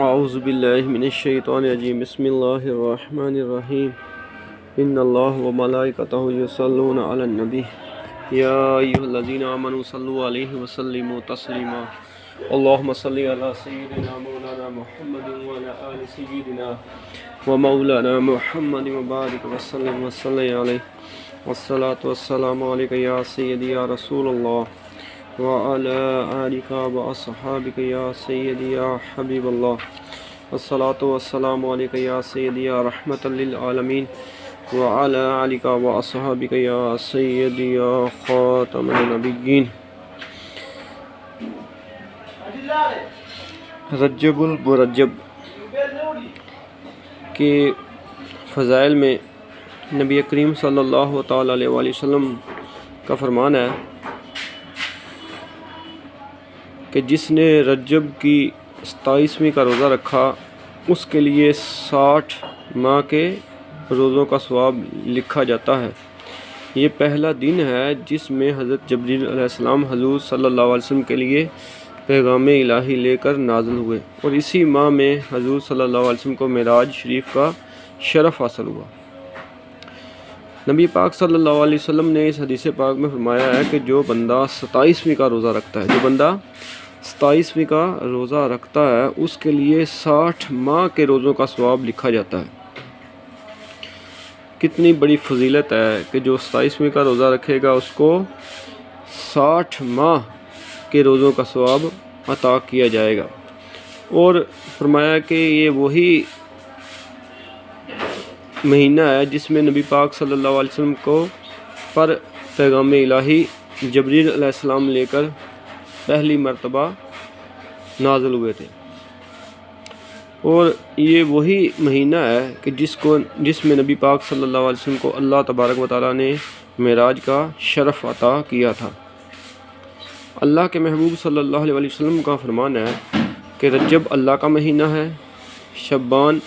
اعوذ باللہ من الشیطان الرجیم بسم اللہ الرحمن الرحیم ان اللہ وملائکتہ یصلون علی النبی یا ایھا الذین آمنوا صلوا علیہ وسلموا تسلیما اللہم صلی علی سیدنا مولانا محمد وعلی آل سیدنا ومولانا محمد وبارک وسلم وصلی علیہ والصلاة والسلام علیک یا سیدی یا رسول اللہ وعلى آلك وأصحابك يا سيدي يا حبيب الله والصلاة والسلام عليك يا سيدي يا رحمة للعالمين وعلى آلك وأصحابك يا سيدي يا خاتم النبيين. رجب المرجب کے فضائل میں نبی کریم صلی اللہ تعالی علیہ وسلم کا فرمان ہے کہ جس نے رجب کی 27ویں کا روزہ رکھا اس کے لیے 60 ماہ کے روزوں کا ثواب لکھا جاتا ہے. یہ پہلا دن ہے جس میں حضرت جبریل علیہ السلام حضور صلی اللہ علیہ وسلم کے لیے پیغام الہی لے کر نازل ہوئے اور اسی ماہ میں حضور صلی اللہ علیہ وسلم کو معراج شریف کا شرف حاصل ہوا. نبی پاک صلی اللہ علیہ وسلم نے اس حدیث پاک میں فرمایا ہے کہ جو بندہ 27ویں کا روزہ رکھتا ہے 27ویں کا روزہ رکھتا ہے اس کے لیے 60 ماہ کے روزوں کا ثواب لکھا جاتا ہے. کتنی بڑی فضیلت ہے کہ جو 27ویں کا روزہ رکھے گا اس کو 60 ماہ کے روزوں کا ثواب عطا کیا جائے گا. اور فرمایا کہ یہ وہی مہینہ ہے جس میں نبی پاک صلی اللہ علیہ وسلم کو پر پیغام الہی جبریل علیہ السلام لے کر پہلی مرتبہ نازل ہوئے تھے. اور یہ وہی مہینہ ہے کہ جس میں نبی پاک صلی اللہ علیہ وسلم کو اللہ تبارک و تعالیٰ نے معراج کا شرف عطا کیا تھا. اللہ کے محبوب صلی اللہ علیہ وسلم کا فرمان ہے کہ رجب اللہ کا مہینہ ہے، شعبان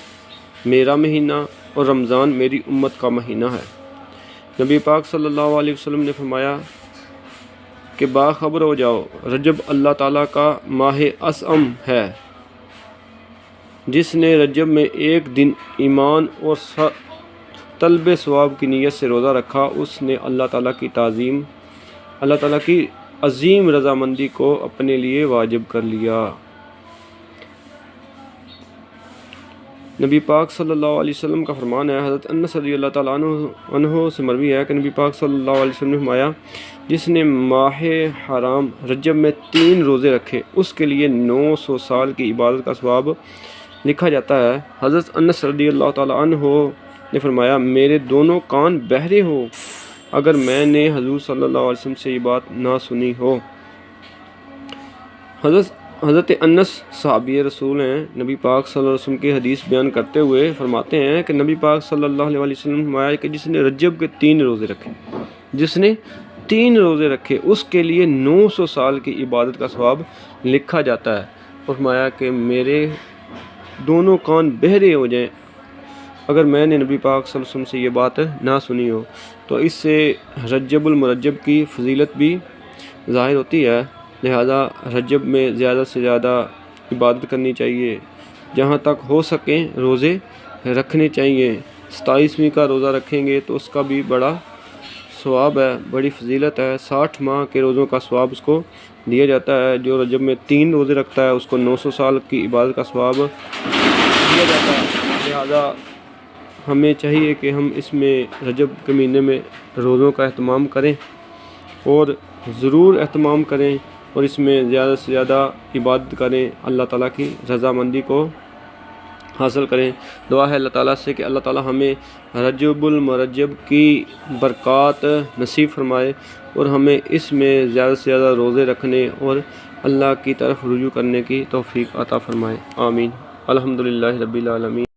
میرا مہینہ اور رمضان میری امت کا مہینہ ہے. نبی پاک صلی اللہ علیہ وسلم نے فرمایا کہ باخبر ہو جاؤ رجب اللہ تعالیٰ کا ماہ اعظم ہے. جس نے رجب میں ایک دن ایمان اور طلب ثواب کی نیت سے روزہ رکھا اس نے اللہ تعالیٰ کی عظیم رضامندی کو اپنے لیے واجب کر لیا. نبی پاک صلی اللہ علیہ وسلم کا فرمان ہے، حضرت انس رضی اللہ تعالیٰ عنہ سے مروی ہے کہ نبی پاک صلی اللہ علیہ وسلم نے فرمایا جس نے ماہ حرام رجب میں 3 روزے رکھے اس کے لیے 900 سال کی عبادت کا ثواب لکھا جاتا ہے. حضرت انس رضی اللہ تعالیٰ عنہ نے فرمایا میرے دونوں کان بہرے ہو اگر میں نے حضور صلی اللہ علیہ وسلم سے یہ بات نہ سنی ہو. حضرت انس صحابی رسول ہیں. نبی پاک صلی اللہ علیہ وسلم کی حدیث بیان کرتے ہوئے فرماتے ہیں کہ نبی پاک صلی اللہ علیہ وسلم نے فرمایا کہ جس نے رجب کے 3 روزے رکھے اس کے لیے 900 سال کی عبادت کا ثواب لکھا جاتا ہے. اور فرمایا کہ میرے دونوں کان بہرے ہو جائیں اگر میں نے نبی پاک صلی اللہ علیہ وسلم سے یہ بات نہ سنی ہو. تو اس سے رجب المرجب کی فضیلت بھی ظاہر ہوتی ہے. لہذا رجب میں زیادہ سے زیادہ عبادت کرنی چاہیے، جہاں تک ہو سکیں روزے رکھنے چاہیے. 27ویں کا روزہ رکھیں گے تو اس کا بھی بڑا ثواب ہے، بڑی فضیلت ہے. 60 ماہ کے روزوں کا ثواب اس کو دیا جاتا ہے. جو رجب میں 3 روزے رکھتا ہے اس کو 900 سال کی عبادت کا ثواب دیا جاتا ہے. لہذا ہمیں چاہیے کہ ہم اس میں رجب کے مہینے میں روزوں کا اہتمام کریں اور ضرور اہتمام کریں اور اس میں زیادہ سے زیادہ عبادت کریں، اللہ تعالیٰ کی رضامندی کو حاصل کریں. دعا ہے اللہ تعالیٰ سے کہ اللہ تعالیٰ ہمیں رجب المرجب کی برکات نصیب فرمائے اور ہمیں اس میں زیادہ سے زیادہ روزے رکھنے اور اللہ کی طرف رجوع کرنے کی توفیق عطا فرمائے. آمین. الحمدللہ رب العالمین.